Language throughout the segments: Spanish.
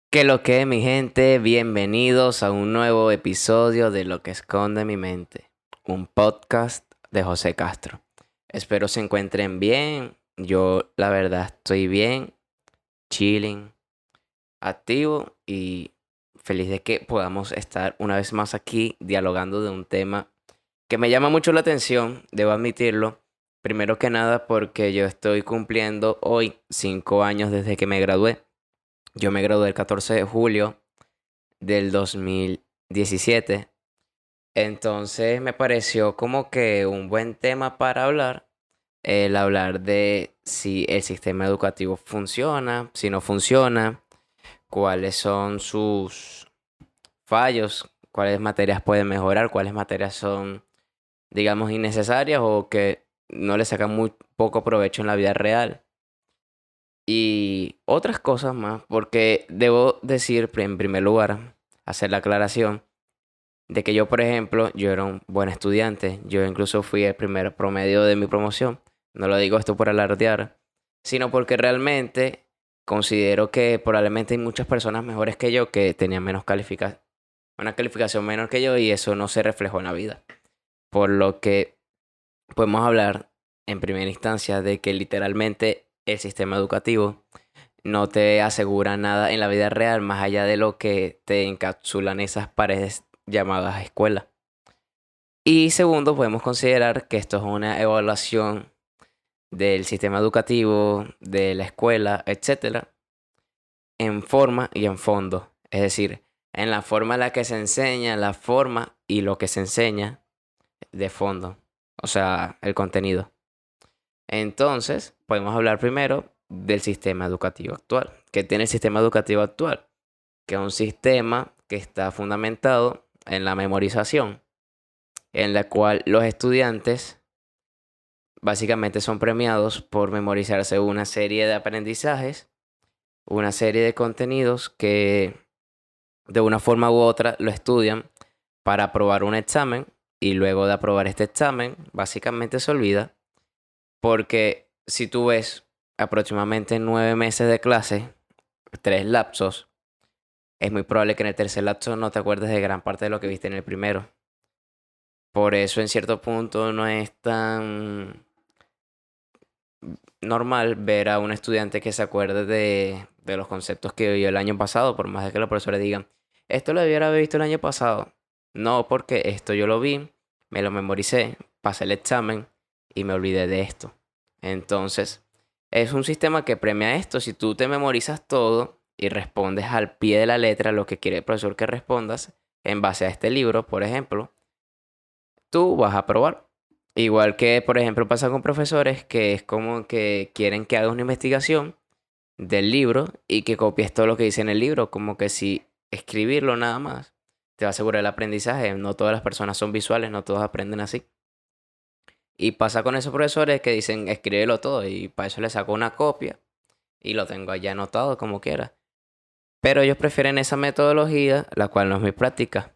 ¿Qué lo que, mi gente? Bienvenidos a un nuevo episodio de Lo que esconde mi mente, un podcast de José Castro. Espero se encuentren bien. Yo, la verdad, estoy bien, chilling, activo y feliz de que podamos estar una vez más aquí dialogando de un tema que me llama mucho la atención, debo admitirlo. Primero que nada porque yo estoy cumpliendo hoy 5 años desde que me gradué. Yo me gradué el 14 de julio del 2017. Entonces me pareció como que un buen tema para hablar, el hablar de si el sistema educativo funciona, si no funciona, cuáles son sus fallos, cuáles materias pueden mejorar, cuáles materias son, digamos, innecesarias o que no le sacan muy poco provecho en la vida real. Y otras cosas más, porque debo decir en primer lugar, hacer la aclaración de que yo, por ejemplo, yo era un buen estudiante. Yo incluso fui el primer promedio de mi promoción. No lo digo esto por alardear, sino porque realmente considero que probablemente hay muchas personas mejores que yo que tenían una calificación menor que yo y eso no se reflejó en la vida. Por lo que podemos hablar en primera instancia de que literalmente el sistema educativo no te asegura nada en la vida real más allá de lo que te encapsulan esas paredes llamadas escuela. Y segundo, podemos considerar que esto es una evaluación del sistema educativo, de la escuela, etcétera, en forma y en fondo. Es decir, en la forma en la que se enseña, la forma y lo que se enseña de fondo. O sea, el contenido. Entonces, podemos hablar primero del sistema educativo actual. ¿Qué tiene el sistema educativo actual? Que es un sistema que está fundamentado en la memorización, en la cual los estudiantes básicamente son premiados por memorizarse una serie de aprendizajes, una serie de contenidos que de una forma u otra lo estudian para aprobar un examen y luego de aprobar este examen básicamente se olvida porque si tú ves aproximadamente 9 meses de clase, 3 lapsos, es muy probable que en el tercer lapso no te acuerdes de gran parte de lo que viste en el primero. Por eso en cierto punto no es tan normal ver a un estudiante que se acuerde de los conceptos que vio el año pasado, por más de que los profesores digan, esto lo debiera haber visto el año pasado. No, porque esto yo lo vi, me lo memoricé, pasé el examen y me olvidé de esto. Entonces, es un sistema que premia esto. Si tú te memorizas todo y respondes al pie de la letra lo que quiere el profesor que respondas, en base a este libro, por ejemplo, tú vas a probar. Igual que, por ejemplo, pasa con profesores que es como que quieren que hagas una investigación del libro y que copies todo lo que dice en el libro, como que si escribirlo nada más te va a asegurar el aprendizaje. No todas las personas son visuales, no todos aprenden así. Y pasa con esos profesores que dicen escríbelo todo y para eso le saco una copia y lo tengo allá anotado como quiera. Pero ellos prefieren esa metodología, la cual no es muy práctica.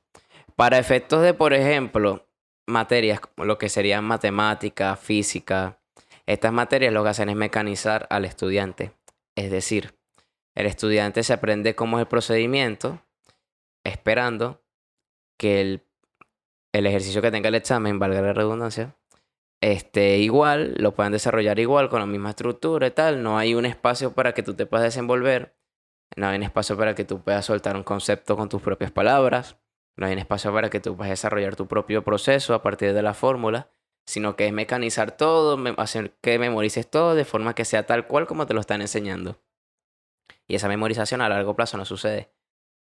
Para efectos de, por ejemplo, materias como lo que serían matemática, física, estas materias lo que hacen es mecanizar al estudiante. Es decir, el estudiante se aprende cómo es el procedimiento, esperando que el ejercicio que tenga el examen, valga la redundancia, esté igual, lo puedan desarrollar igual, con la misma estructura y tal. No hay un espacio para que tú te puedas desenvolver, no hay un espacio para que tú puedas soltar un concepto con tus propias palabras. No hay un espacio para que tú puedas desarrollar tu propio proceso a partir de la fórmula, sino que es mecanizar todo, hacer que memorices todo de forma que sea tal cual como te lo están enseñando. Y esa memorización a largo plazo no sucede,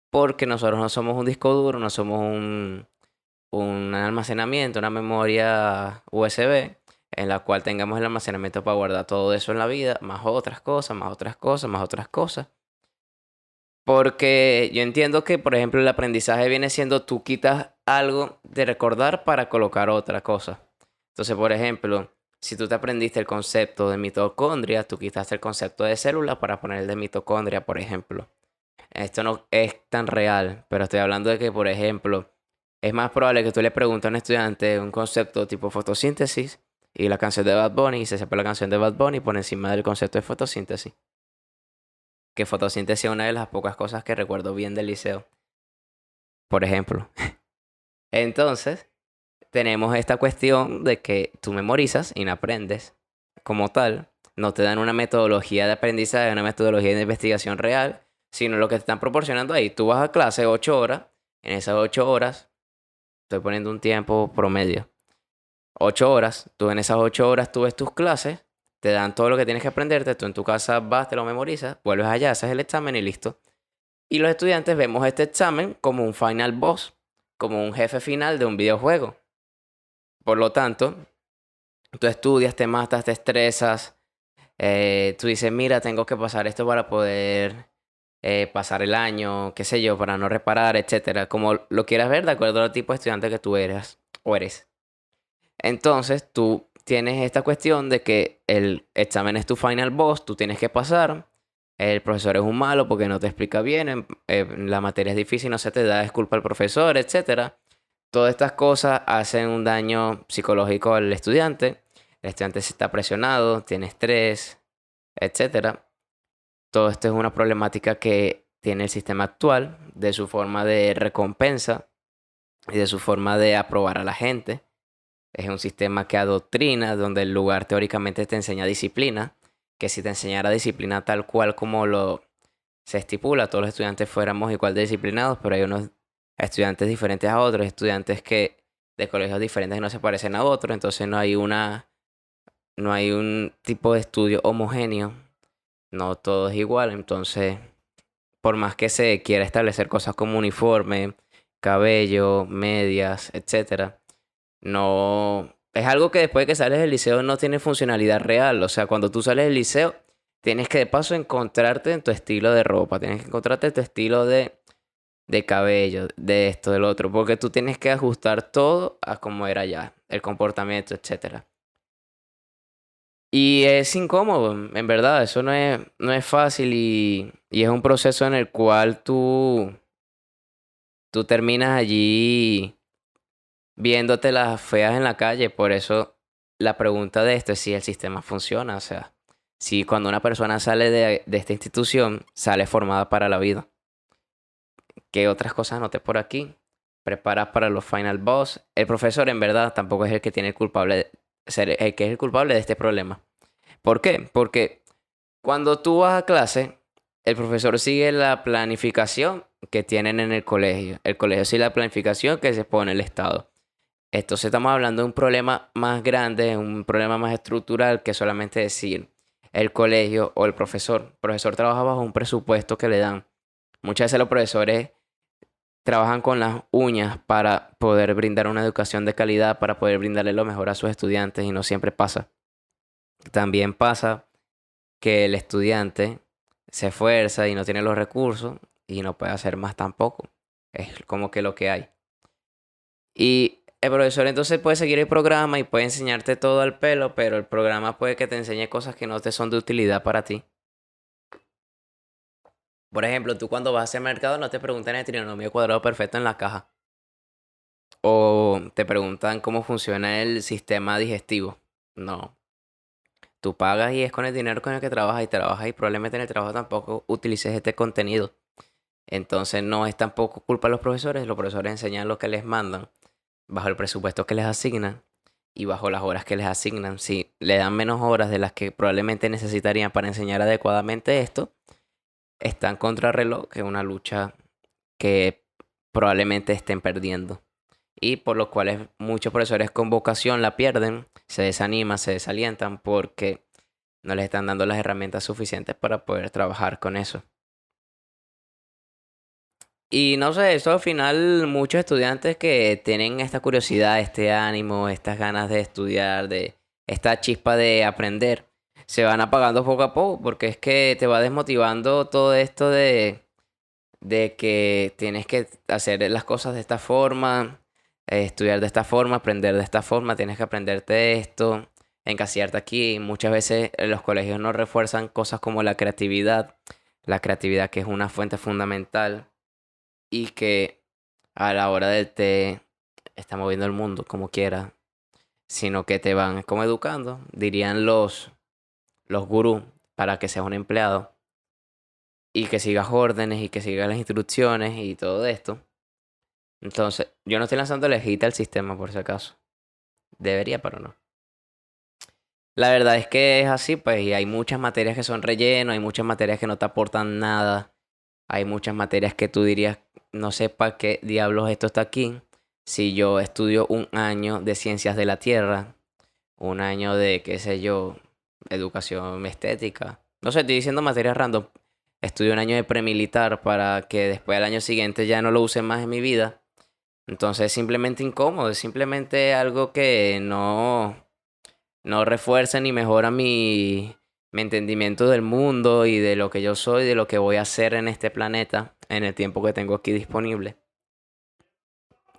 porque nosotros no somos un disco duro, no somos un almacenamiento, una memoria USB en la cual tengamos el almacenamiento para guardar todo eso en la vida, más otras cosas, más otras cosas, más otras cosas. Porque yo entiendo que, por ejemplo, el aprendizaje viene siendo tú quitas algo de recordar para colocar otra cosa. Entonces, por ejemplo, si tú te aprendiste el concepto de mitocondria, tú quitaste el concepto de célula para poner el de mitocondria, por ejemplo. Esto no es tan real, pero estoy hablando de que, por ejemplo, es más probable que tú le preguntes a un estudiante un concepto tipo fotosíntesis y la canción de Bad Bunny y se sepa la canción de Bad Bunny por encima del concepto de fotosíntesis. que fotosíntesis es una de las pocas cosas que recuerdo bien del liceo, por ejemplo. Entonces, tenemos esta cuestión de que tú memorizas y no aprendes como tal. No te dan una metodología de aprendizaje, una metodología de investigación real, sino lo que te están proporcionando ahí. Tú vas a clase 8 horas, en esas 8 horas, estoy poniendo un tiempo promedio. 8 horas, tú en esas 8 horas tú ves tus clases, te dan todo lo que tienes que aprenderte, tú en tu casa vas, te lo memorizas, vuelves allá, haces el examen y listo. Y los estudiantes vemos este examen como un final boss, como un jefe final de un videojuego. Por lo tanto, tú estudias, te matas, te estresas, tú dices, mira, tengo que pasar esto para poder pasar el año, qué sé yo, para no reparar, etcétera. Como lo quieras ver, de acuerdo al tipo de estudiante que tú eres o eres. Entonces, tú tienes esta cuestión de que el examen es tu final boss, tú tienes que pasar. El profesor es un malo porque no te explica bien, la materia es difícil, no se te da, es culpa del profesor, etcétera. Todas estas cosas hacen un daño psicológico al estudiante. El estudiante se está presionado, tiene estrés, etcétera. Todo esto es una problemática que tiene el sistema actual de su forma de recompensa y de su forma de aprobar a la gente. Es un sistema que adoctrina, donde el lugar teóricamente te enseña disciplina, que si te enseñara disciplina tal cual como lo se estipula, todos los estudiantes fuéramos igual de disciplinados, pero hay unos estudiantes diferentes a otros, estudiantes que de colegios diferentes que no se parecen a otros, entonces no hay un tipo de estudio homogéneo, no todo es igual, entonces por más que se quiera establecer cosas como uniforme, cabello, medias, etcétera, no es algo que después de que sales del liceo no tiene funcionalidad real. O sea, cuando tú sales del liceo, tienes que de paso encontrarte en tu estilo de ropa, tienes que encontrarte en tu estilo de cabello, de esto, del otro, porque tú tienes que ajustar todo a como era ya, el comportamiento, etcétera. Y es incómodo, en verdad, eso no es fácil y es un proceso en el cual tú terminas allí viéndote las feas en la calle. Por eso la pregunta de esto es si el sistema funciona. O sea, si cuando una persona sale de esta institución, sale formada para la vida. ¿Qué otras cosas noté por aquí? Preparas para los final boss. El profesor, en verdad, tampoco es el que tiene el culpable el que es el culpable de este problema. ¿Por qué? Porque cuando tú vas a clase, el profesor sigue la planificación que tienen en el colegio. El colegio sigue la planificación que se pone el Estado. Entonces estamos hablando de un problema más grande, un problema más estructural que solamente decir el colegio o el profesor. El profesor trabaja bajo un presupuesto que le dan. Muchas veces los profesores trabajan con las uñas para poder brindar una educación de calidad, para poder brindarle lo mejor a sus estudiantes y no siempre pasa. También pasa que el estudiante se esfuerza y no tiene los recursos y no puede hacer más tampoco. Es como que lo que hay. Y el profesor entonces puede seguir el programa y puede enseñarte todo al pelo, pero el programa puede que te enseñe cosas que no te son de utilidad para ti. Por ejemplo, tú cuando vas a hacer mercado no te preguntan el trinomio cuadrado perfecto en la caja. O te preguntan cómo funciona el sistema digestivo. No. Tú pagas y es con el dinero con el que trabajas y probablemente en el trabajo tampoco utilices este contenido. Entonces no es tampoco culpa de los profesores enseñan lo que les mandan bajo el presupuesto que les asignan y bajo las horas que les asignan. Si le dan menos horas de las que probablemente necesitarían para enseñar adecuadamente esto, están contra reloj, que es una lucha que probablemente estén perdiendo. Y por lo cual muchos profesores con vocación la pierden, se desaniman, se desalientan porque no les están dando las herramientas suficientes para poder trabajar con eso. Y no sé, eso al final muchos estudiantes que tienen esta curiosidad, este ánimo, estas ganas de estudiar, de esta chispa de aprender, se van apagando poco a poco porque es que te va desmotivando todo esto de que tienes que hacer las cosas de esta forma, estudiar de esta forma, aprender de esta forma, tienes que aprenderte esto, encasillarte aquí. Muchas veces los colegios no refuerzan cosas como la creatividad que es una fuente fundamental y que a la hora del té está moviendo el mundo como quiera, sino que te van como educando, dirían los gurús, para que seas un empleado. y que sigas órdenes y que sigas las instrucciones y todo esto. Entonces, yo no estoy lanzando lejita al sistema por si acaso. Debería, pero no. La verdad es que es así, pues, y hay muchas materias que son relleno, hay muchas materias que no te aportan nada, hay muchas materias que tú dirías, no sé para qué diablos esto está aquí, si yo estudio un año de ciencias de la Tierra, un año de, qué sé yo, educación estética, no sé, estoy diciendo materias random, estudio un año de premilitar para que después al año siguiente ya no lo use más en mi vida, entonces es simplemente incómodo, es simplemente algo que no refuerza ni mejora mi entendimiento del mundo y de lo que yo soy, de lo que voy a hacer en este planeta en el tiempo que tengo aquí disponible.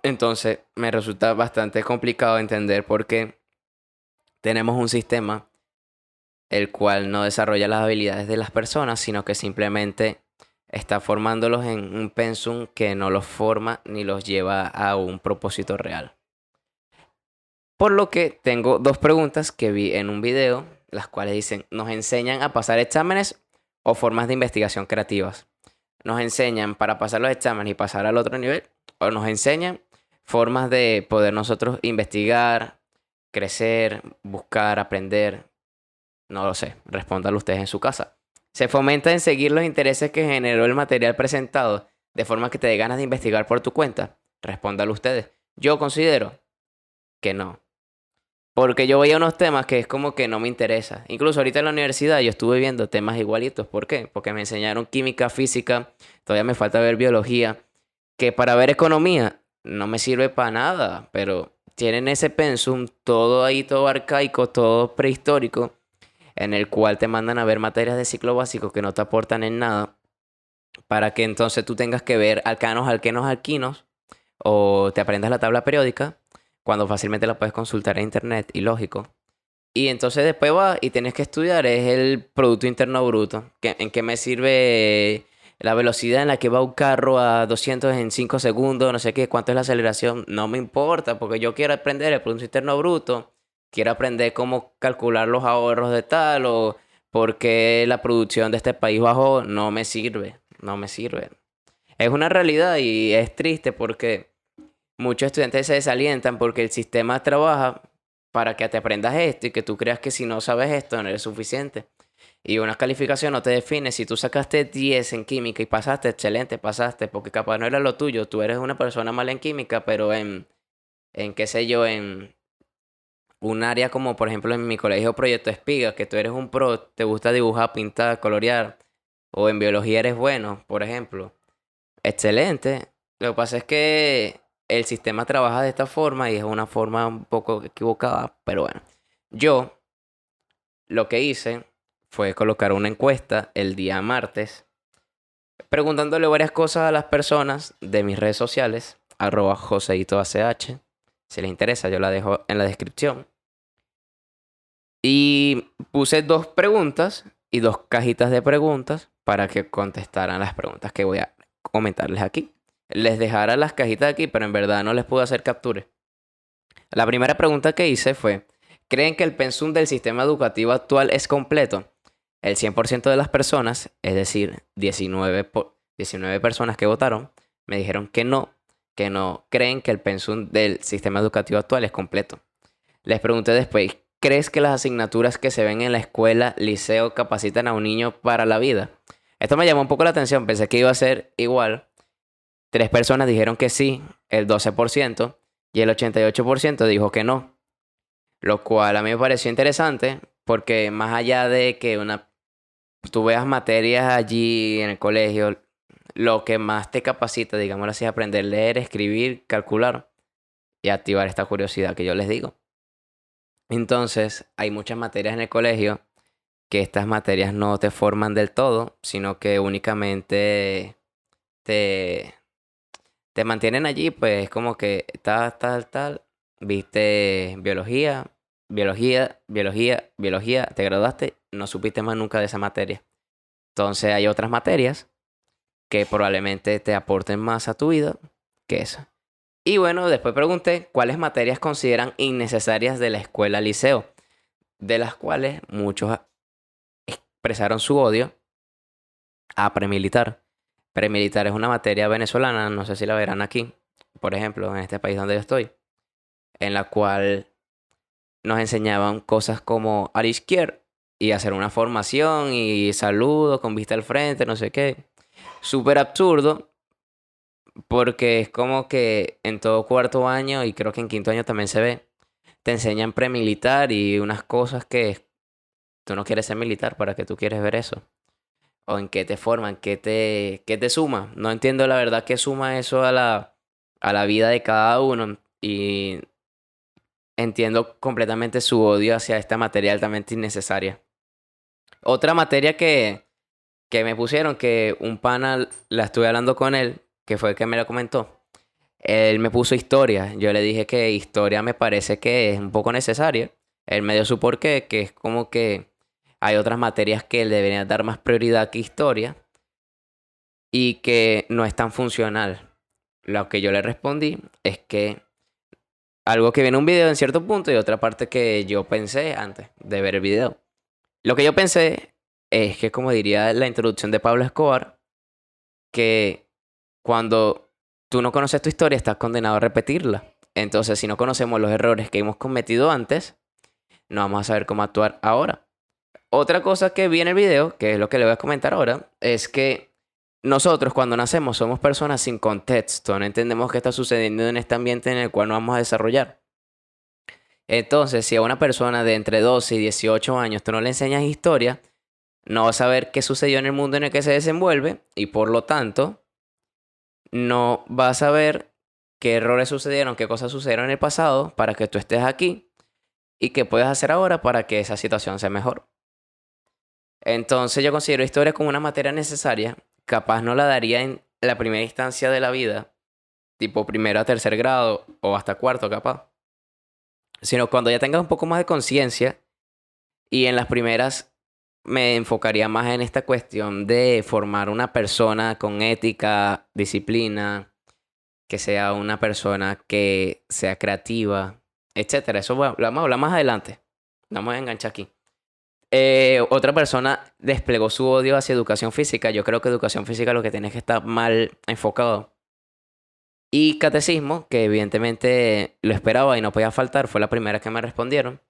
Entonces me resulta bastante complicado entender por qué tenemos un sistema el cual no desarrolla las habilidades de las personas, sino que simplemente está formándolos en un pensum que no los forma ni los lleva a un propósito real. Por lo que tengo dos preguntas que vi en un video, las cuales dicen, ¿nos enseñan a pasar exámenes o formas de investigación creativas? ¿Nos enseñan para pasar los exámenes y pasar al otro nivel? ¿O nos enseñan formas de poder nosotros investigar, crecer, buscar, aprender? No lo sé, respóndanlo ustedes en su casa. ¿Se fomenta en seguir los intereses que generó el material presentado de forma que te dé ganas de investigar por tu cuenta? Respóndanlo ustedes. Yo considero que no. Porque yo veía unos temas que es como que no me interesa. Incluso ahorita en la universidad yo estuve viendo temas igualitos. ¿Por qué? Porque me enseñaron química, física, todavía me falta ver biología, que para ver economía no me sirve para nada, pero tienen ese pensum todo ahí, todo arcaico, todo prehistórico, en el cual te mandan a ver materias de ciclo básico que no te aportan en nada, para que entonces tú tengas que ver alcanos, alquenos, alquinos, o te aprendas la tabla periódica, cuando fácilmente la puedes consultar en internet, y lógico. Y entonces después vas y tienes que estudiar, es el Producto Interno Bruto. ¿En qué me sirve la velocidad en la que va un carro a 200 en 5 segundos? No sé qué, cuánto es la aceleración. No me importa, porque yo quiero aprender el Producto Interno Bruto. Quiero aprender cómo calcular los ahorros de tal o por qué la producción de este país bajó. No me sirve, no me sirve. Es una realidad y es triste porque muchos estudiantes se desalientan porque el sistema trabaja para que te aprendas esto y que tú creas que si no sabes esto no eres suficiente. Y una calificación no te define. Si tú sacaste 10 en química y pasaste, excelente, pasaste, porque capaz no era lo tuyo. Tú eres una persona mala en química, pero en qué sé yo, en un área como por ejemplo en mi colegio Proyecto Espiga, que tú eres un pro, te gusta dibujar, pintar, colorear, o en biología eres bueno, por ejemplo. Excelente. Lo que pasa es que el sistema trabaja de esta forma y es una forma un poco equivocada, pero bueno. Yo lo que hice fue colocar una encuesta el día martes, preguntándole varias cosas a las personas de mis redes sociales, @joseitoach. Si les interesa, yo la dejo en la descripción. Y puse dos preguntas y dos cajitas de preguntas para que contestaran las preguntas que voy a comentarles aquí. Les dejara las cajitas aquí, pero en verdad no les pude hacer capture. La primera pregunta que hice fue, ¿creen que el pensum del sistema educativo actual es completo? El 100% de las personas, es decir, 19 personas que votaron, me dijeron que no creen que el pensum del sistema educativo actual es completo. Les pregunté después, ¿crees que las asignaturas que se ven en la escuela, liceo, capacitan a un niño para la vida? Esto me llamó un poco la atención, pensé que iba a ser igual. 3 personas dijeron que sí, el 12%, y el 88% dijo que no. Lo cual a mí me pareció interesante, porque más allá de que tú veas materias allí en el colegio, lo que más te capacita, digámoslo así, es aprender a leer, escribir, calcular y activar esta curiosidad que yo les digo. Entonces, hay muchas materias en el colegio que estas materias no te forman del todo, sino que únicamente te, te mantienen allí, pues como que tal, viste biología, te graduaste, no supiste más nunca de esa materia. Entonces hay otras materias que probablemente te aporten más a tu vida que esa. Y bueno, después pregunté cuáles materias consideran innecesarias de la escuela liceo, de las cuales muchos expresaron su odio a premilitar. Premilitar es una materia venezolana, no sé si la verán aquí, por ejemplo, en este país donde yo estoy, en la cual nos enseñaban cosas como a la izquierda y hacer una formación y saludo con vista al frente, no sé qué. Súper absurdo porque es como que en todo cuarto año y creo que en quinto año también se ve, te enseñan premilitar y unas cosas que tú no quieres ser militar, ¿para qué tú quieres ver eso? O en qué te forman, qué te suma. No entiendo la verdad qué suma eso a la vida de cada uno y entiendo completamente su odio hacia esta materia altamente innecesaria. Otra materia que me pusieron, que un pana la estuve hablando con él, que fue el que me lo comentó. Él me puso historia. Yo le dije que historia me parece que es un poco necesaria. Él me dio su porqué, que es como que hay otras materias que le deberían dar más prioridad que historia y que no es tan funcional. Lo que yo le respondí es que algo que viene en un video en cierto punto y otra parte que yo pensé antes de ver el video. Lo que yo pensé es que, como diría la introducción de Pablo Escobar, que cuando tú no conoces tu historia estás condenado a repetirla. Entonces, si no conocemos los errores que hemos cometido antes, no vamos a saber cómo actuar ahora. Otra cosa que vi en el video, que es lo que le voy a comentar ahora, es que nosotros cuando nacemos somos personas sin contexto, no entendemos qué está sucediendo en este ambiente en el cual nos vamos a desarrollar. Entonces, si a una persona de entre 12 y 18 años tú no le enseñas historia, no va a saber qué sucedió en el mundo en el que se desenvuelve y por lo tanto no va a saber qué errores sucedieron, qué cosas sucedieron en el pasado para que tú estés aquí y qué puedes hacer ahora para que esa situación sea mejor. Entonces yo considero historia como una materia necesaria, capaz no la daría en la primera instancia de la vida, tipo primero a tercer grado o hasta cuarto capaz, sino cuando ya tengas un poco más de conciencia y en las primeras me enfocaría más en esta cuestión de formar una persona con ética, disciplina, que sea una persona que sea creativa, etcétera. Eso lo vamos a hablar más adelante. Vamos a enganchar aquí. Otra persona desplegó su odio hacia educación física. Yo creo que educación física lo que tiene es que estar mal enfocado. Y catecismo, que evidentemente lo esperaba y no podía faltar, fue la primera que me respondieron.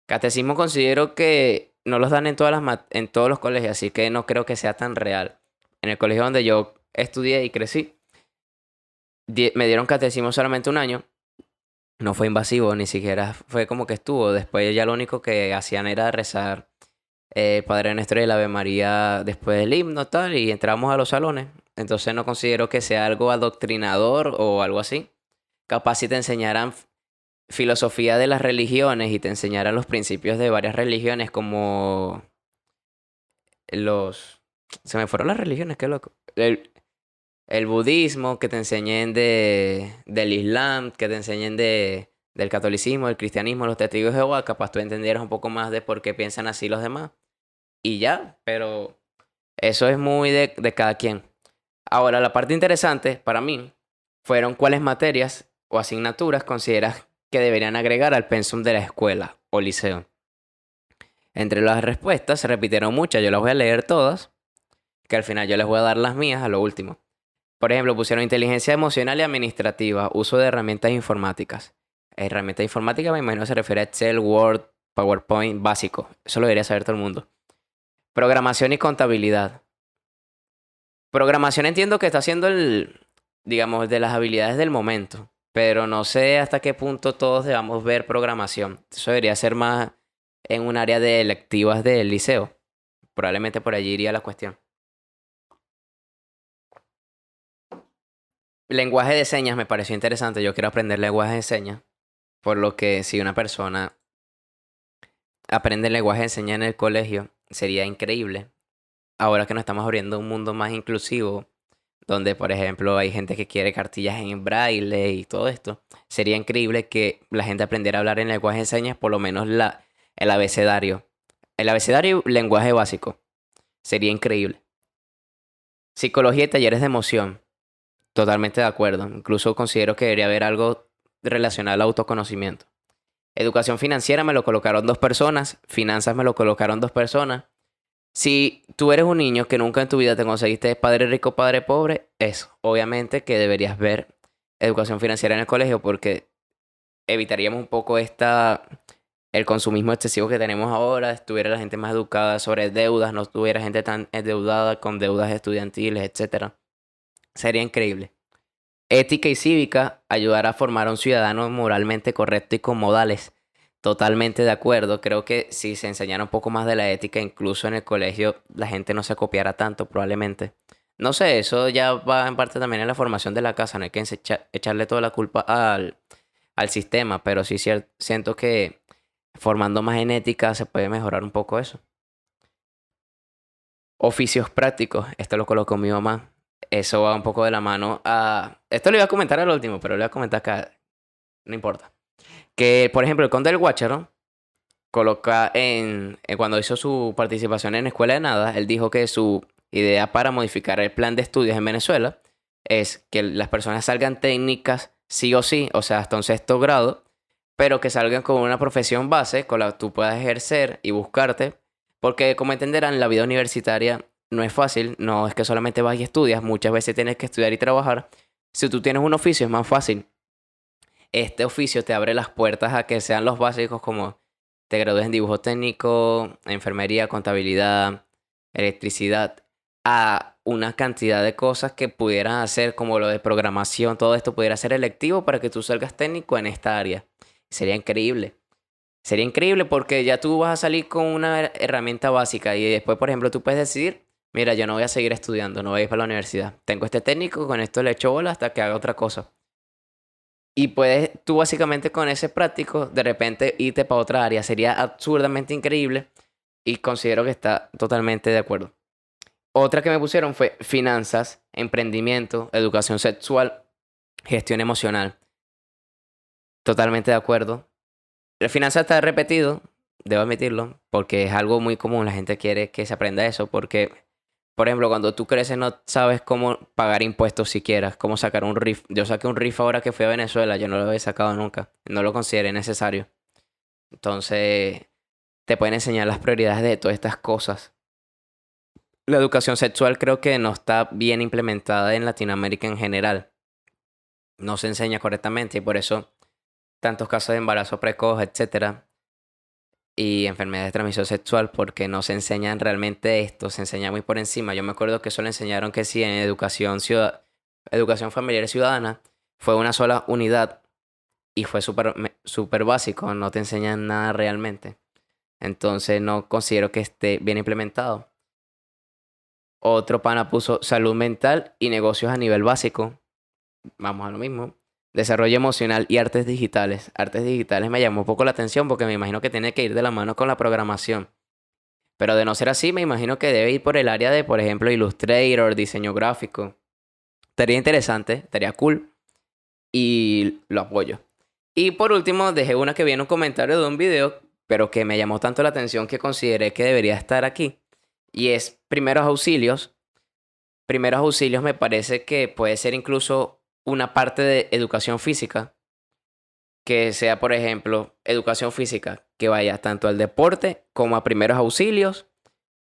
Catecismo considero que no los dan en en todos los colegios, así que no creo que sea tan real. En el colegio donde yo estudié y crecí, me dieron catecismo solamente un año. No fue invasivo, ni siquiera fue como que estuvo. Después ya lo único que hacían era rezar Padre Nuestro y el Ave María después del himno tal, y entramos a los salones. Entonces no considero que sea algo adoctrinador o algo así. Capaz si te enseñaran filosofía de las religiones y te enseñaran los principios de varias religiones como los... Se me fueron las religiones, qué loco. El budismo, que te enseñen del islam, que te enseñen del catolicismo, del cristianismo, los testigos de Jehová, capaz tú entendieras un poco más de por qué piensan así los demás. Y ya, pero eso es muy de cada quien. Ahora, la parte interesante para mí fueron cuáles materias o asignaturas consideras que deberían agregar al pensum de la escuela o liceo. Entre las respuestas se repitieron muchas, yo las voy a leer todas, que al final yo les voy a dar las mías a lo último. Por ejemplo, pusieron inteligencia emocional y administrativa, uso de herramientas informáticas. Herramientas informáticas me imagino se refiere a Excel, Word, PowerPoint básico. Eso lo debería saber todo el mundo. Programación y contabilidad. Programación entiendo que está siendo digamos, de las habilidades del momento, pero no sé hasta qué punto todos debamos ver programación. Eso debería ser más en un área de electivas del liceo. Probablemente por allí iría la cuestión. Lenguaje de señas me pareció interesante. Yo quiero aprender lenguaje de señas. Por lo que si una persona aprende lenguaje de señas en el colegio, sería increíble. Ahora que nos estamos abriendo un mundo más inclusivo, donde por ejemplo hay gente que quiere cartillas en braille y todo esto, sería increíble que la gente aprendiera a hablar en lenguaje de señas, por lo menos el abecedario. El abecedario y lenguaje básico. Sería increíble. Psicología y talleres de emoción. Totalmente de acuerdo. Incluso considero que debería haber algo relacionado al autoconocimiento. Educación financiera me lo colocaron 2 personas. Finanzas me lo colocaron 2 personas. Si tú eres un niño que nunca en tu vida te conseguiste padre rico, padre pobre, eso, obviamente que deberías ver educación financiera en el colegio porque evitaríamos un poco el consumismo excesivo que tenemos ahora, estuviera la gente más educada sobre deudas, no estuviera gente tan endeudada con deudas estudiantiles, etcétera. Sería increíble. Ética y cívica, ayudar a formar a un ciudadano moralmente correcto y con modales. Totalmente de acuerdo. Creo que si se enseñara un poco más de la ética, incluso en el colegio, la gente no se copiara tanto, probablemente. No sé, eso ya va en parte también en la formación de la casa, no hay que echarle toda la culpa al sistema, pero sí siento que formando más en ética se puede mejorar un poco eso. Oficios prácticos, esto lo colocó mi mamá. Eso va un poco de la mano a... Esto lo iba a comentar al último, pero lo voy a comentar acá, no importa. Que, por ejemplo, el Conde del Guácharo coloca cuando hizo su participación en Escuela de Nada, él dijo que su idea para modificar el plan de estudios en Venezuela es que las personas salgan técnicas sí o sí, o sea, hasta un sexto grado, pero que salgan con una profesión base con la que tú puedas ejercer y buscarte, porque como entenderán, la vida universitaria no es fácil, no es que solamente vas y estudias, muchas veces tienes que estudiar y trabajar. Si tú tienes un oficio es más fácil. Este oficio te abre las puertas a que sean los básicos como te gradúes en dibujo técnico, enfermería, contabilidad, electricidad, a una cantidad de cosas que pudieras hacer como lo de programación, todo esto pudiera ser electivo para que tú salgas técnico en esta área. Sería increíble. Sería increíble porque ya tú vas a salir con una herramienta básica y después, por ejemplo, tú puedes decidir, mira, yo no voy a seguir estudiando, no voy a ir para la universidad. Tengo este técnico, con esto le echo bola hasta que haga otra cosa. Y puedes tú básicamente con ese práctico de repente irte para otra área. Sería absurdamente increíble y considero que está totalmente de acuerdo. Otra que me pusieron fue finanzas, emprendimiento, educación sexual, gestión emocional. Totalmente de acuerdo. La finanza está repetido, debo admitirlo, porque es algo muy común. La gente quiere que se aprenda eso porque, por ejemplo, cuando tú creces no sabes cómo pagar impuestos siquiera, cómo sacar un RIF. Yo saqué un RIF ahora que fui a Venezuela, yo no lo había sacado nunca, no lo consideré necesario. Entonces, te pueden enseñar las prioridades de todas estas cosas. La educación sexual creo que no está bien implementada en Latinoamérica en general. No se enseña correctamente y por eso tantos casos de embarazo precoz, etcétera, y enfermedades de transmisión sexual porque no se enseñan realmente esto, se enseña muy por encima. Yo me acuerdo que eso le enseñaron que sí en educación familiar y ciudadana fue una sola unidad y fue súper básico, no te enseñan nada realmente. Entonces no considero que esté bien implementado. Otro pana puso salud mental y negocios a nivel básico. Vamos a lo mismo. Desarrollo emocional y artes digitales. Artes digitales me llamó un poco la atención porque me imagino que tiene que ir de la mano con la programación. Pero de no ser así, me imagino que debe ir por el área de, por ejemplo, Illustrator, diseño gráfico. Estaría interesante, estaría cool y lo apoyo. Y por último, dejé una que viene un comentario de un video, pero que me llamó tanto la atención que consideré que debería estar aquí. Y es primeros auxilios. Primeros auxilios me parece que puede ser incluso una parte de educación física, que sea, por ejemplo, educación física, que vaya tanto al deporte como a primeros auxilios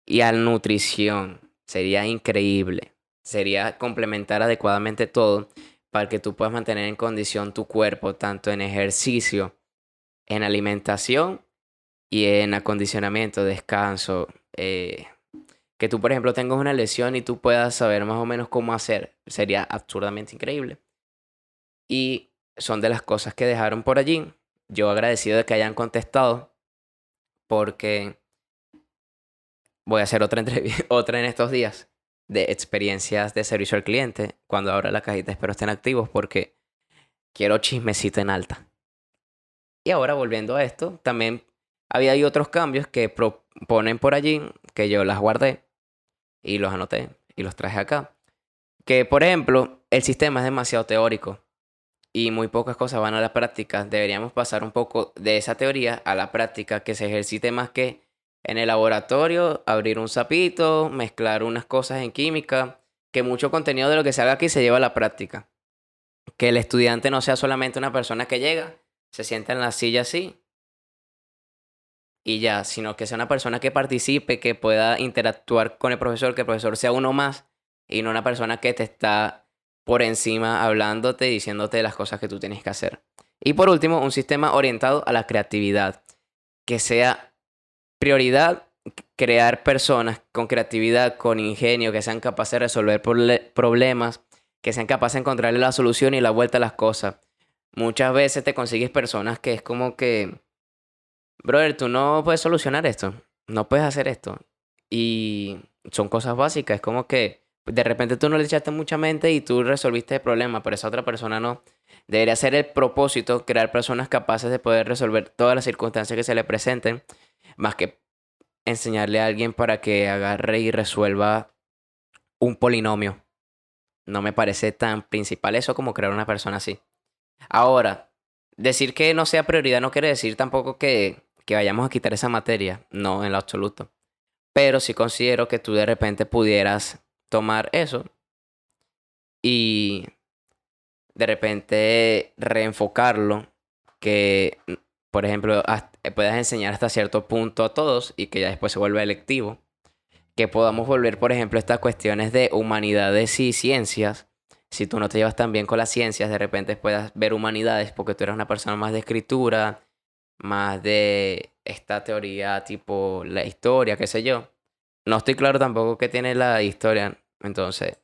y a nutrición. Sería increíble. Sería complementar adecuadamente todo para que tú puedas mantener en condición tu cuerpo, tanto en ejercicio, en alimentación y en acondicionamiento, descanso. Que tú, por ejemplo, tengas una lesión y tú puedas saber más o menos cómo hacer. Sería absurdamente increíble. Y son de las cosas que dejaron por allí. Yo agradecido de que hayan contestado porque voy a hacer otra otra en estos días de experiencias de servicio al cliente. Cuando abra la cajita espero estén activos porque quiero chismecito en alta. Y ahora volviendo a esto, también había ahí otros cambios que proponen por allí que yo las guardé y los anoté y los traje acá. Que por ejemplo, el sistema es demasiado teórico y muy pocas cosas van a la práctica. Deberíamos pasar un poco de esa teoría a la práctica, que se ejercite más que en el laboratorio, abrir un sapito, mezclar unas cosas en química, que mucho contenido de lo que se haga aquí se lleva a la práctica. Que el estudiante no sea solamente una persona que llega, se sienta en la silla así y ya, sino que sea una persona que participe, que pueda interactuar con el profesor, que el profesor sea uno más y no una persona que te está por encima hablándote y diciéndote las cosas que tú tienes que hacer. Y por último, un sistema orientado a la creatividad, que sea prioridad crear personas con creatividad, con ingenio, que sean capaces de resolver problemas, que sean capaces de encontrarle la solución y la vuelta a las cosas. Muchas veces te consigues personas que es como que, brother, tú no puedes solucionar esto, no puedes hacer esto. Y son cosas básicas, es como que de repente tú no le echaste mucha mente y tú resolviste el problema, pero esa otra persona no. Debería ser el propósito crear personas capaces de poder resolver todas las circunstancias que se le presenten, más que enseñarle a alguien para que agarre y resuelva un polinomio. No me parece tan principal eso como crear una persona así. Ahora, decir que no sea prioridad no quiere decir tampoco que vayamos a quitar esa materia. No, en lo absoluto. Pero sí considero que tú de repente pudieras tomar eso y de repente reenfocarlo. Que, por ejemplo, puedas enseñar hasta cierto punto a todos y que ya después se vuelva electivo. Que podamos volver, por ejemplo, estas cuestiones de humanidades y ciencias. Si tú no te llevas tan bien con las ciencias, de repente puedas ver humanidades porque tú eres una persona más de escritura, más de esta teoría tipo la historia, qué sé yo. No estoy claro tampoco qué tiene la historia, entonces,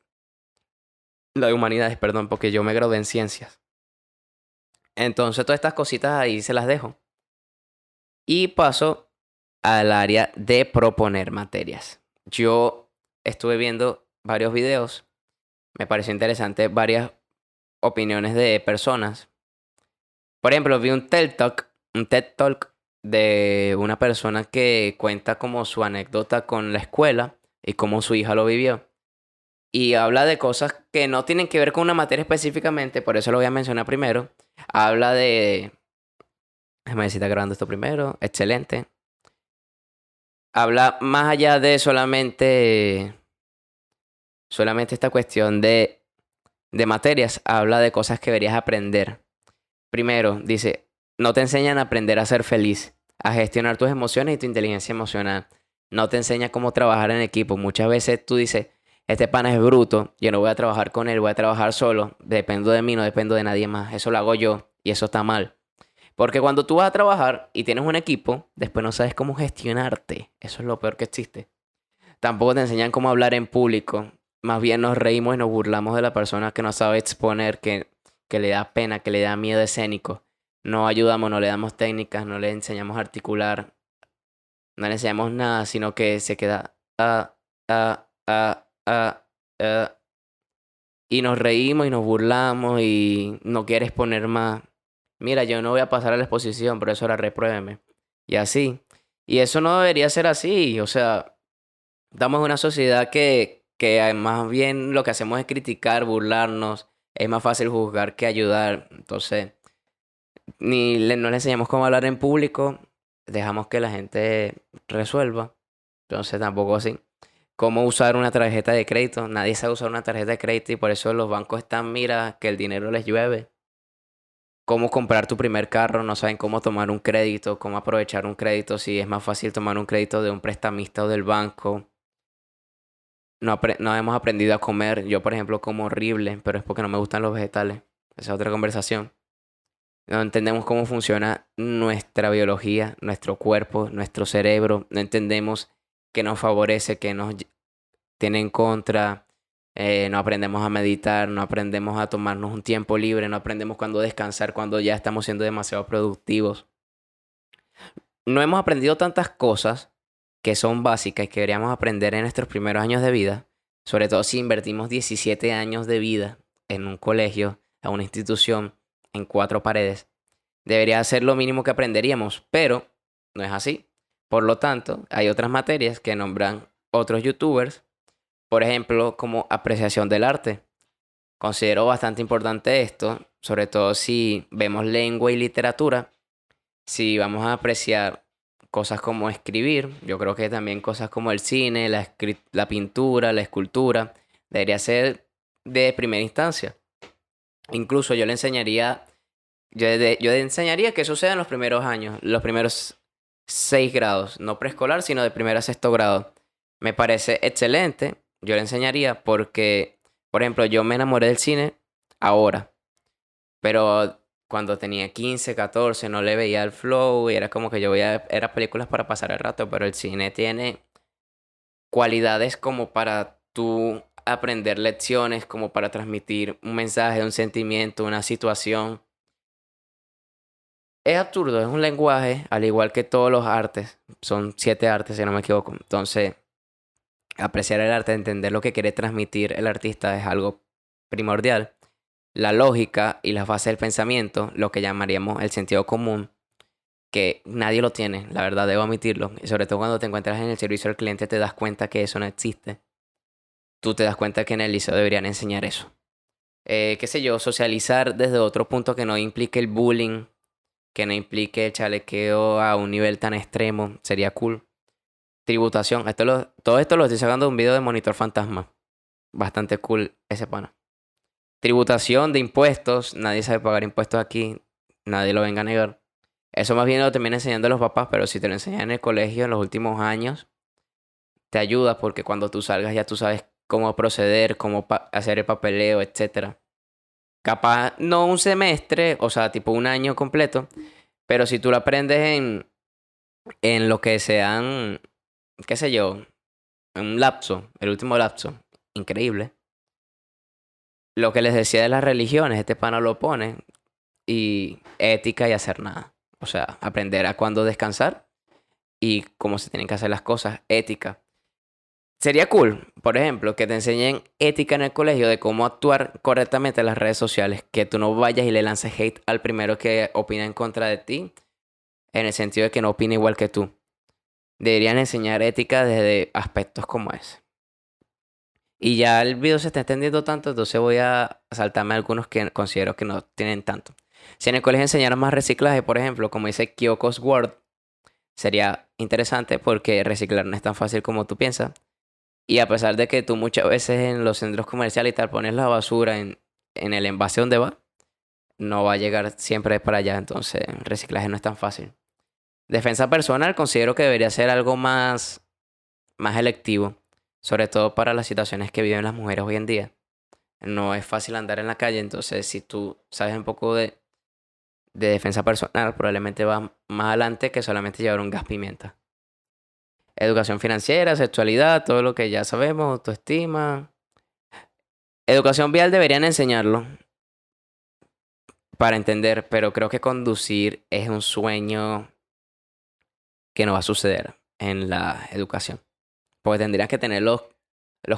la de humanidades, perdón, porque yo me gradué en ciencias. Entonces, todas estas cositas ahí se las dejo. Y paso al área de proponer materias. Yo estuve viendo varios videos. Me pareció interesante varias opiniones de personas. Por ejemplo, vi un TED Talk de una persona que cuenta como su anécdota con la escuela y cómo su hija lo vivió. Y habla de cosas que no tienen que ver con una materia específicamente, por eso lo voy a mencionar primero. Habla de... Déjame ver si está grabando esto primero. Excelente. Habla más allá de solamente esta cuestión de materias, habla de cosas que deberías aprender. Primero, dice, no te enseñan a aprender a ser feliz, a gestionar tus emociones y tu inteligencia emocional. No te enseña cómo trabajar en equipo. Muchas veces tú dices, este pana es bruto, yo no voy a trabajar con él, voy a trabajar solo, dependo de mí, no dependo de nadie más. Eso lo hago yo y eso está mal. Porque cuando tú vas a trabajar y tienes un equipo, después no sabes cómo gestionarte. Eso es lo peor que existe. Tampoco te enseñan cómo hablar en público. Más bien nos reímos y nos burlamos de la persona que no sabe exponer, que le da pena, que le da miedo escénico. No ayudamos, no le damos técnicas, no le enseñamos a articular, no le enseñamos nada, sino que se queda ah, y nos reímos y nos burlamos y no quiere exponer más. Mira, yo no voy a pasar a la exposición, por eso ahora repruébeme. Y así. Y eso no debería ser así. O sea, estamos en una sociedad que más bien lo que hacemos es criticar, burlarnos. Es más fácil juzgar que ayudar. Entonces, no le enseñamos cómo hablar en público. Dejamos que la gente resuelva. Entonces, tampoco así. Cómo usar una tarjeta de crédito. Nadie sabe usar una tarjeta de crédito y por eso los bancos están, mira, que el dinero les llueve. Cómo comprar tu primer carro, no saben cómo tomar un crédito, cómo aprovechar un crédito, si es más fácil tomar un crédito de un prestamista o del banco. No hemos aprendido a comer. Yo, por ejemplo, como horrible, pero es porque no me gustan los vegetales. Esa es otra conversación. No entendemos cómo funciona nuestra biología, nuestro cuerpo, nuestro cerebro. No entendemos qué nos favorece, qué nos tiene en contra. No aprendemos a meditar, no aprendemos a tomarnos un tiempo libre, no aprendemos cuándo descansar, cuando ya estamos siendo demasiado productivos. No hemos aprendido tantas cosas que son básicas y que deberíamos aprender en nuestros primeros años de vida, sobre todo si invertimos 17 años de vida en un colegio, en una institución, en 4 paredes. Debería ser lo mínimo que aprenderíamos, pero no es así. Por lo tanto, hay otras materias que nombran otros youtubers, por ejemplo, como apreciación del arte. Considero bastante importante esto, sobre todo si vemos lengua y literatura. Si vamos a apreciar cosas como escribir, yo creo que también cosas como el cine, la pintura, la escultura, debería ser de primera instancia. Incluso yo le enseñaría, yo le enseñaría que eso sea en los primeros años, los primeros 6 grados, no preescolar, sino de primero a sexto grado. Me parece excelente, yo le enseñaría porque, por ejemplo, yo me enamoré del cine ahora, pero cuando tenía 15, 14 no le veía el flow y era como que yo veía, era películas para pasar el rato, pero el cine tiene cualidades como para tú aprender lecciones, como para transmitir un mensaje, un sentimiento, una situación. Es absurdo, es un lenguaje, al igual que todos los artes. Son 7 artes, si no me equivoco. Entonces, apreciar el arte, entender lo que quiere transmitir el artista es algo primordial. La lógica y las bases del pensamiento, lo que llamaríamos el sentido común, que nadie lo tiene, la verdad, debo admitirlo. Y sobre todo cuando te encuentras en el servicio al cliente, te das cuenta que eso no existe. Tú te das cuenta que en el liceo deberían enseñar eso. Qué sé yo, socializar desde otro punto que no implique el bullying, que no implique el chalequeo a un nivel tan extremo, sería cool. Tributación, todo esto lo estoy sacando de un video de Monitor Fantasma. Bastante cool ese pana. Tributación de impuestos, nadie sabe pagar impuestos aquí, nadie lo venga a negar. Eso más bien lo terminan enseñando los papás, pero si te lo enseñan en el colegio en los últimos años, te ayuda porque cuando tú salgas ya tú sabes cómo proceder, cómo hacer el papeleo, etcétera. Capaz no un semestre, o sea, tipo un año completo, pero si tú lo aprendes en lo que sean, qué sé yo, un lapso, el último lapso, increíble. Lo que les decía de las religiones, este pana lo pone, y ética y hacer nada. O sea, aprender a cuándo descansar y cómo se tienen que hacer las cosas, ética. Sería cool, por ejemplo, que te enseñen ética en el colegio de cómo actuar correctamente en las redes sociales. Que tú no vayas y le lances hate al primero que opina en contra de ti, en el sentido de que no opina igual que tú. Deberían enseñar ética desde aspectos como ese. Y ya el video se está extendiendo tanto, entonces voy a saltarme algunos que considero que no tienen tanto. Si en el colegio enseñaran más reciclaje, por ejemplo, como dice Kyoko's World, sería interesante porque reciclar no es tan fácil como tú piensas. Y a pesar de que tú muchas veces en los centros comerciales y tal pones la basura en el envase donde va, no va a llegar siempre para allá. Entonces, el reciclaje no es tan fácil. Defensa personal considero que debería ser algo más electivo, sobre todo para las situaciones que viven las mujeres hoy en día. No es fácil andar en la calle, entonces si tú sabes un poco de defensa personal, probablemente vas más adelante que solamente llevar un gas pimienta. Educación financiera, sexualidad, todo lo que ya sabemos, autoestima. Educación vial deberían enseñarlo para entender, pero creo que conducir es un sueño que no va a suceder en la educación. Porque tendrías que tener los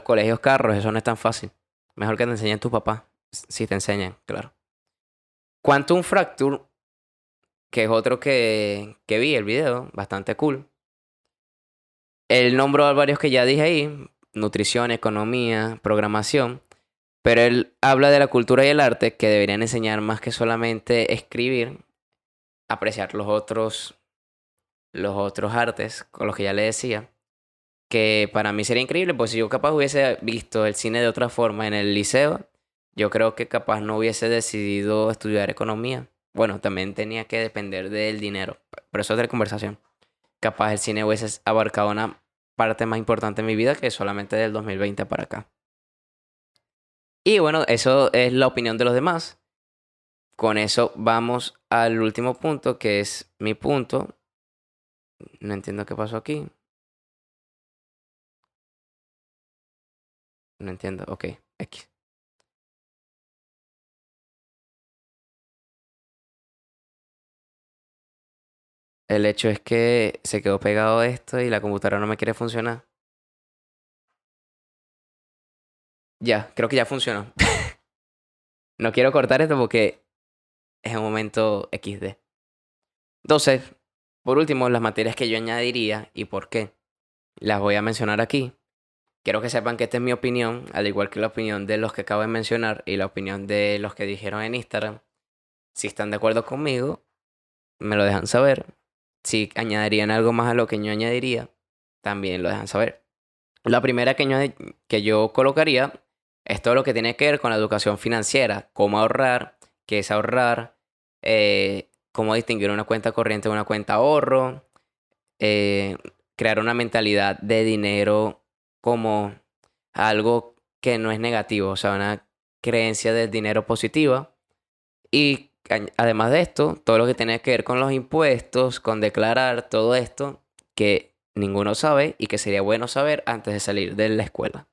colegios carros, eso no es tan fácil. Mejor que te enseñen tus papás, si te enseñan, claro. Quantum Fracture, que es otro que vi el video, bastante cool. Él nombró a varios que ya dije ahí, nutrición, economía, programación, pero él habla de la cultura y el arte que deberían enseñar más que solamente escribir, apreciar los otros artes, con los que ya le decía, que para mí sería increíble, pues si yo capaz hubiese visto el cine de otra forma en el liceo, yo creo que capaz no hubiese decidido estudiar economía. Bueno, también tenía que depender del dinero, pero eso es otra conversación. Capaz el cine hubiese abarcado una parte más importante de mi vida que solamente del 2020 para acá. Y bueno, eso es la opinión de los demás. Con eso vamos al último punto, que es mi punto. No entiendo qué pasó aquí. No entiendo. Ok, X. El hecho es que se quedó pegado esto y la computadora no me quiere funcionar. Ya, creo que ya funcionó. No quiero cortar esto porque es un momento XD. Entonces, por último, las materias que yo añadiría y por qué. Las voy a mencionar aquí. Quiero que sepan que esta es mi opinión, al igual que la opinión de los que acabo de mencionar y la opinión de los que dijeron en Instagram. Si están de acuerdo conmigo, me lo dejan saber. Si añadirían algo más a lo que yo añadiría, también lo dejan saber. La primera que yo colocaría es todo lo que tiene que ver con la educación financiera, cómo ahorrar, qué es ahorrar, cómo distinguir una cuenta corriente de una cuenta ahorro, eh, crear una mentalidad de dinero como algo que no es negativo, o sea, una creencia del dinero positiva. Y además de esto, todo lo que tiene que ver con los impuestos, con declarar todo esto, que ninguno sabe y que sería bueno saber antes de salir de la escuela.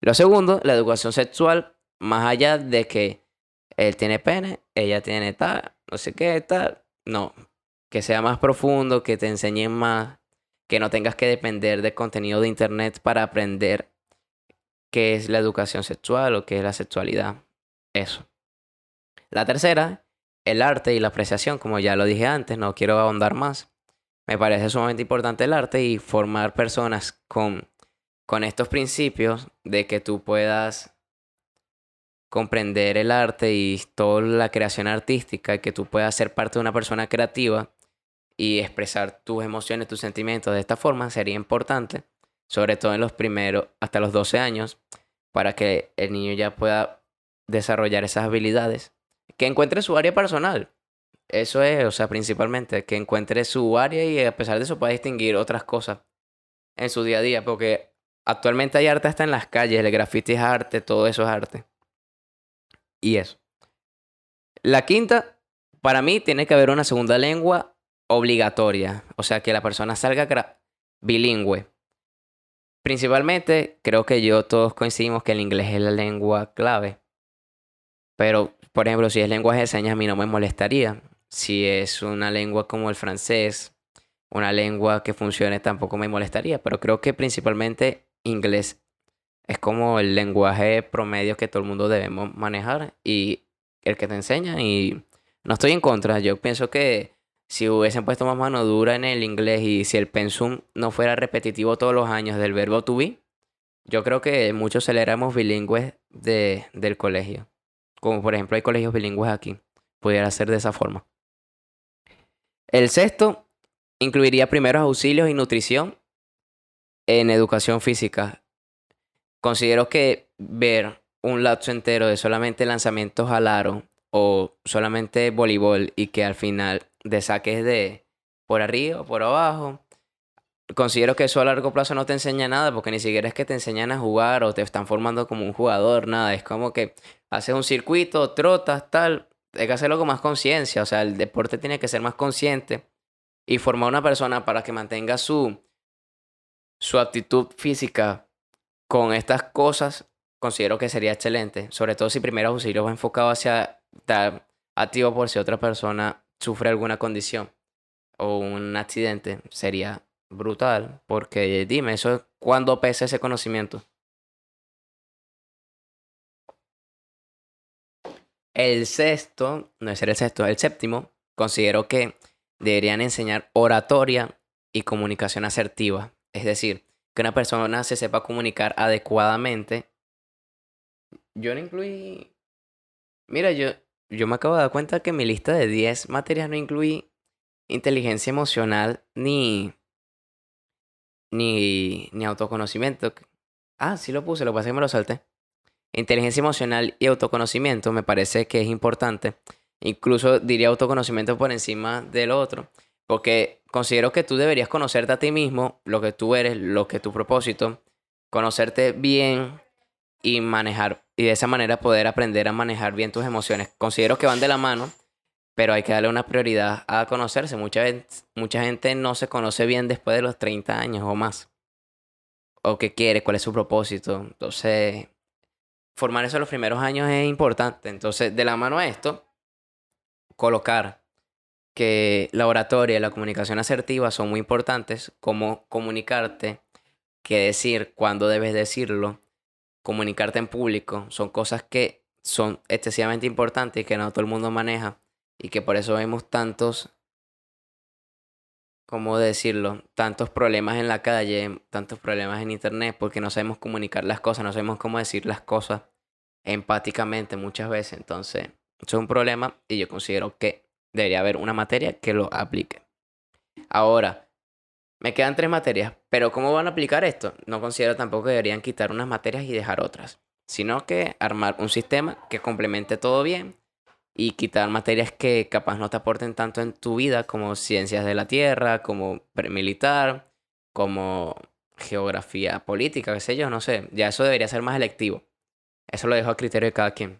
Lo segundo, la educación sexual, más allá de que él tiene pene, ella tiene tal, no sé qué, tal. No, que sea más profundo, que te enseñen más, que no tengas que depender de contenido de internet para aprender qué es la educación sexual o qué es la sexualidad. Eso. La tercera, el arte y la apreciación, como ya lo dije antes, no quiero ahondar más. Me parece sumamente importante el arte y formar personas con estos principios de que tú puedas comprender el arte y toda la creación artística, que tú puedas ser parte de una persona creativa y expresar tus emociones, tus sentimientos de esta forma sería importante, sobre todo en los primeros, hasta los 12 años, para que el niño ya pueda desarrollar esas habilidades, que encuentre su área personal. Eso es, o sea, principalmente, que encuentre su área y a pesar de eso pueda distinguir otras cosas en su día a día, porque actualmente hay arte hasta en las calles, el graffiti es arte, todo eso es arte. Y eso. La quinta, para mí, tiene que haber una segunda lengua obligatoria. O sea, que la persona salga bilingüe. Principalmente, creo que todos coincidimos que el inglés es la lengua clave. Pero, por ejemplo, si es lenguaje de señas, a mí no me molestaría. Si es una lengua como el francés, una lengua que funcione, tampoco me molestaría. Pero creo que principalmente inglés es como el lenguaje promedio que todo el mundo debemos manejar y el que te enseña. Y no estoy en contra. Yo pienso que si hubiesen puesto más mano dura en el inglés y si el pensum no fuera repetitivo todos los años del verbo to be, yo creo que muchos éramos bilingües del colegio. Como por ejemplo hay colegios bilingües aquí. Pudiera ser de esa forma. El sexto incluiría primeros auxilios y nutrición en educación física. Considero que ver un lapso entero de solamente lanzamientos al aro o solamente voleibol y que al final de saques de por arriba o por abajo, considero que eso a largo plazo no te enseña nada porque ni siquiera es que te enseñan a jugar o te están formando como un jugador, nada. Es como que haces un circuito, trotas, tal. Hay que hacerlo con más conciencia, o sea, el deporte tiene que ser más consciente y formar una persona para que mantenga su actitud física con estas cosas, considero que sería excelente. Sobre todo si primeros auxilios va enfocado hacia estar activo por si otra persona sufre alguna condición o un accidente. Sería brutal. Porque dime, eso cuándo pesa ese conocimiento. El sexto, no es el sexto, el séptimo, considero que deberían enseñar oratoria y comunicación asertiva. Es decir, que una persona se sepa comunicar adecuadamente. Yo no incluí. Mira, yo me acabo de dar cuenta que en mi lista de 10 materias no incluí inteligencia emocional ni autoconocimiento. Ah, sí lo puse, lo que pasa es que me lo salté. Inteligencia emocional y autoconocimiento me parece que es importante. Incluso diría autoconocimiento por encima del otro. Porque considero que tú deberías conocerte a ti mismo, lo que tú eres, lo que es tu propósito, conocerte bien y manejar, y de esa manera poder aprender a manejar bien tus emociones. Considero que van de la mano, pero hay que darle una prioridad a conocerse. Mucha gente no se conoce bien después de los 30 años o más. O qué quiere, cuál es su propósito. Entonces, formar eso en los primeros años es importante. Entonces, de la mano a esto, colocar que la oratoria y la comunicación asertiva son muy importantes, cómo comunicarte, qué decir, cuándo debes decirlo, comunicarte en público, son cosas que son excesivamente importantes y que no todo el mundo maneja y que por eso vemos tantos, ¿cómo decirlo? Tantos problemas en la calle, tantos problemas en internet porque no sabemos comunicar las cosas, no sabemos cómo decir las cosas empáticamente muchas veces. Entonces, eso es un problema y yo considero que debería haber una materia que lo aplique. Ahora, me quedan 3 materias, pero ¿cómo van a aplicar esto? No considero tampoco que deberían quitar unas materias y dejar otras, sino que armar un sistema que complemente todo bien y quitar materias que capaz no te aporten tanto en tu vida, como ciencias de la tierra, como militar, como geografía política, qué sé yo, no sé. Ya eso debería ser más electivo. Eso lo dejo a criterio de cada quien.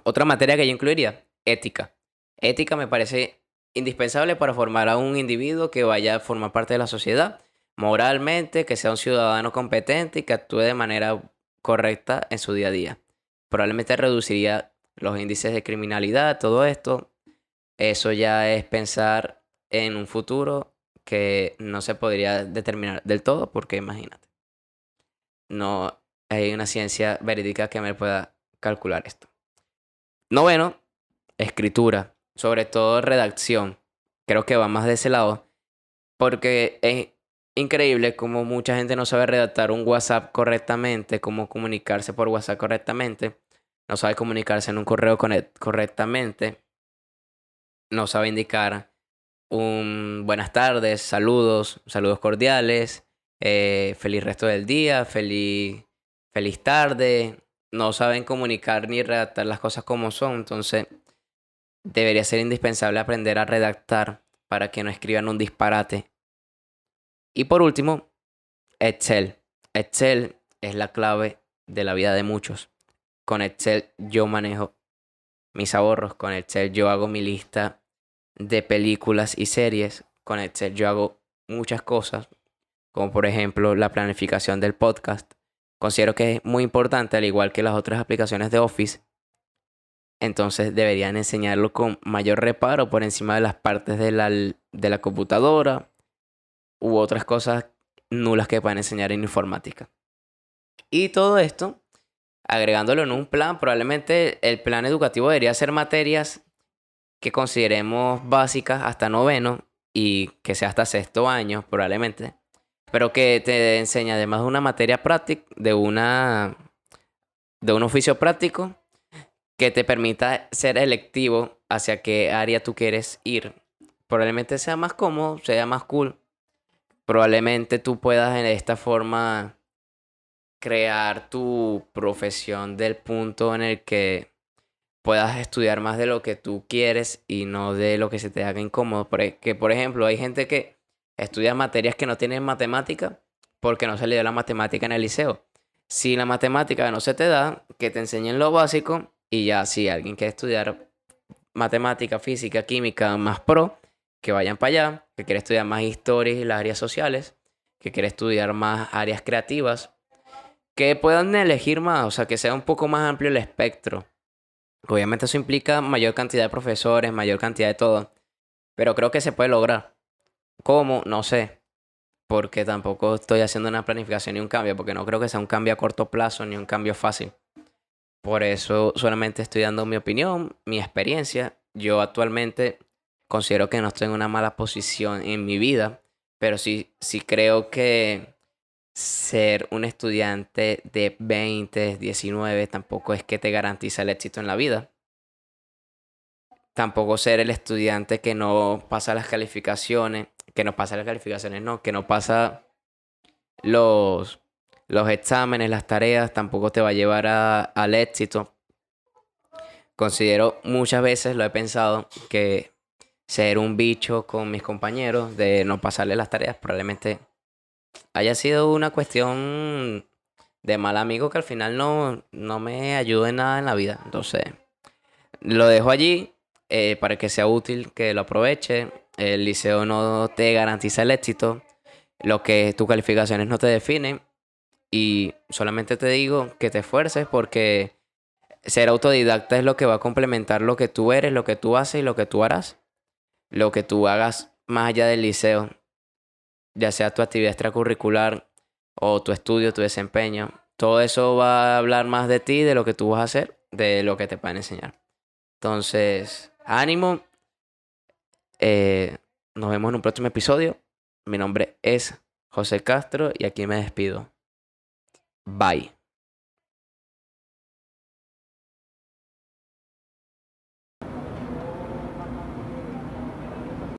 Otra materia que yo incluiría, ética. Ética me parece indispensable para formar a un individuo que vaya a formar parte de la sociedad moralmente, que sea un ciudadano competente y que actúe de manera correcta en su día a día. Probablemente reduciría los índices de criminalidad, todo esto. Eso ya es pensar en un futuro que no se podría determinar del todo, porque imagínate, no hay una ciencia verídica que me pueda calcular esto. Noveno, escritura, sobre todo redacción. Creo que va más de ese lado, porque es increíble cómo mucha gente no sabe redactar un WhatsApp correctamente, cómo comunicarse por WhatsApp correctamente, no sabe comunicarse en un correo correctamente, no sabe indicar un buenas tardes, saludos cordiales, feliz resto del día, feliz tarde. No saben comunicar ni redactar las cosas como son, entonces debería ser indispensable aprender a redactar para que no escriban un disparate. Y por último, Excel. Excel es la clave de la vida de muchos. Con Excel yo manejo mis ahorros, con Excel yo hago mi lista de películas y series. Con Excel yo hago muchas cosas, como por ejemplo la planificación del podcast. Considero que es muy importante, al igual que las otras aplicaciones de Office. Entonces deberían enseñarlo con mayor reparo por encima de las partes de la computadora u otras cosas nulas que puedan enseñar en informática. Y todo esto, agregándolo en un plan, probablemente el plan educativo debería ser materias que consideremos básicas hasta noveno y que sea hasta sexto año, probablemente. Pero que te enseñe además de una materia práctica, de un oficio práctico que te permita ser electivo hacia qué área tú quieres ir. Probablemente sea más cómodo, sea más cool. Probablemente tú puedas en esta forma crear tu profesión del punto en el que puedas estudiar más de lo que tú quieres y no de lo que se te haga incómodo. Que, por ejemplo, hay gente que estudia materias que no tienen matemática porque no se le dio la matemática en el liceo. Si la matemática no se te da, que te enseñen lo básico y ya si alguien quiere estudiar matemática, física, química más pro, que vayan para allá, que quiere estudiar más historia y las áreas sociales, que quiere estudiar más áreas creativas, que puedan elegir más, o sea, que sea un poco más amplio el espectro. Obviamente eso implica mayor cantidad de profesores, mayor cantidad de todo, pero creo que se puede lograr. ¿Cómo? No sé, porque tampoco estoy haciendo una planificación ni un cambio, porque no creo que sea un cambio a corto plazo ni un cambio fácil. Por eso solamente estoy dando mi opinión, mi experiencia. Yo actualmente considero que no estoy en una mala posición en mi vida, pero sí creo que ser un estudiante de 20, 19 tampoco es que te garantiza el éxito en la vida. Tampoco ser el estudiante que no pasa las calificaciones, no, que no pasa los, los exámenes, las tareas, tampoco te va a llevar al éxito. Considero muchas veces, lo he pensado, que ser un bicho con mis compañeros, de no pasarle las tareas, probablemente haya sido una cuestión de mal amigo que al final no me ayude en nada en la vida. Entonces, lo dejo allí para que sea útil, que lo aproveche. El liceo no te garantiza el éxito, lo que tus calificaciones no te definen. Y solamente te digo que te esfuerces porque ser autodidacta es lo que va a complementar lo que tú eres, lo que tú haces y lo que tú harás. Lo que tú hagas más allá del liceo, ya sea tu actividad extracurricular o tu estudio, tu desempeño. Todo eso va a hablar más de ti, de lo que tú vas a hacer, de lo que te pueden enseñar. Entonces, ánimo. eh, Nos vemos en un próximo episodio. Mi nombre es José Castro y aquí me despido. Bye.